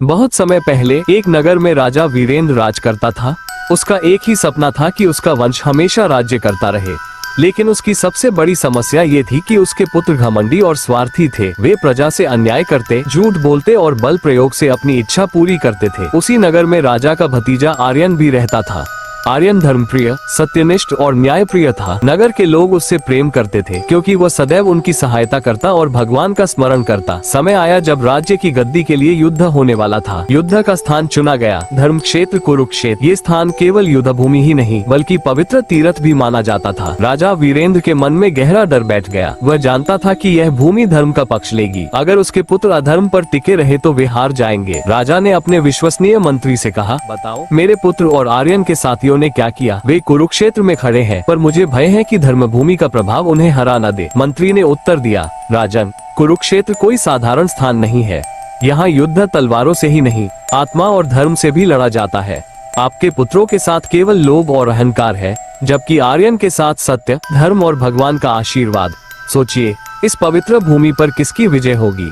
बहुत समय पहले एक नगर में राजा वीरेंद्र राज करता था। उसका एक ही सपना था कि उसका वंश हमेशा राज्य करता रहे। लेकिन उसकी सबसे बड़ी समस्या ये थी कि उसके पुत्र घमंडी और स्वार्थी थे। वे प्रजा से अन्याय करते, झूठ बोलते और बल प्रयोग से अपनी इच्छा पूरी करते थे। उसी नगर में राजा का भतीजा आर्यन भी रहता था। आर्यन धर्मप्रिय, सत्यनिष्ठ और न्यायप्रिय था। नगर के लोग उससे प्रेम करते थे क्योंकि वह सदैव उनकी सहायता करता और भगवान का स्मरण करता। समय आया जब राज्य की गद्दी के लिए युद्ध होने वाला था। युद्ध का स्थान चुना गया, धर्म क्षेत्र कुरुक्षेत्र। ये स्थान केवल युद्ध भूमि ही नहीं बल्कि पवित्र तीर्थ भी माना जाता था। राजा वीरेंद्र के मन में गहरा डर बैठ गया। वह जानता था कि यह भूमि धर्म का पक्ष लेगी। अगर उसके पुत्र अधर्म पर टिके रहे तो वे हार जाएंगे। राजा ने अपने विश्वसनीय मंत्री से कहा, बताओ मेरे पुत्र और आर्यन के साथियों ने क्या किया। वे कुरुक्षेत्र में खड़े हैं, पर मुझे भय है कि धर्म भूमि का प्रभाव उन्हें हरा न दे। मंत्री ने उत्तर दिया, राजन, कुरुक्षेत्र कोई साधारण स्थान नहीं है। यहाँ युद्ध तलवारों से ही नहीं, आत्मा और धर्म से भी लड़ा जाता है। आपके पुत्रों के साथ केवल लोभ और अहंकार है, जबकि आर्यन के साथ सत्य, धर्म और भगवान का आशीर्वाद। सोचिए, इस पवित्र भूमि पर किसकी विजय होगी।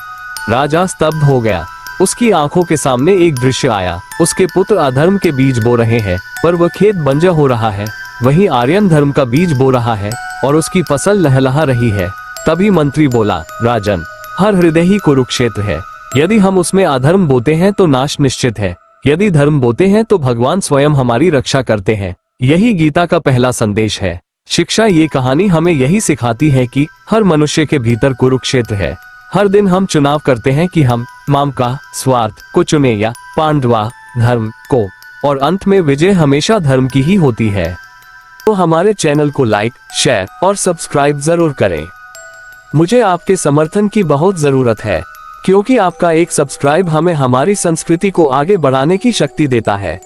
राजा स्तब्ध हो गया। उसकी आंखों के सामने एक दृश्य आया। उसके पुत्र अधर्म के बीज बो रहे हैं, पर वह खेत बंजर हो रहा है। वहीं आर्यन धर्म का बीज बो रहा है और उसकी फसल लहलहा रही है। तभी मंत्री बोला, राजन, हर हृदय ही कुरुक्षेत्र है। यदि हम उसमें अधर्म बोते हैं तो नाश निश्चित है। यदि धर्म बोते हैं तो भगवान स्वयं हमारी रक्षा करते हैं। यही गीता का पहला संदेश है। शिक्षा, ये कहानी हमें यही सिखाती है कि हर मनुष्य के भीतर कुरुक्षेत्र है। हर दिन हम चुनाव करते हैं कि हम मामका, स्वार्थ को चुने या पांडवा, धर्म को, और अंत में विजय हमेशा धर्म की ही होती है। तो हमारे चैनल को लाइक, शेयर और सब्सक्राइब जरूर करें। मुझे आपके समर्थन की बहुत जरूरत है, क्योंकि आपका एक सब्सक्राइब हमें हमारी संस्कृति को आगे बढ़ाने की शक्ति देता है।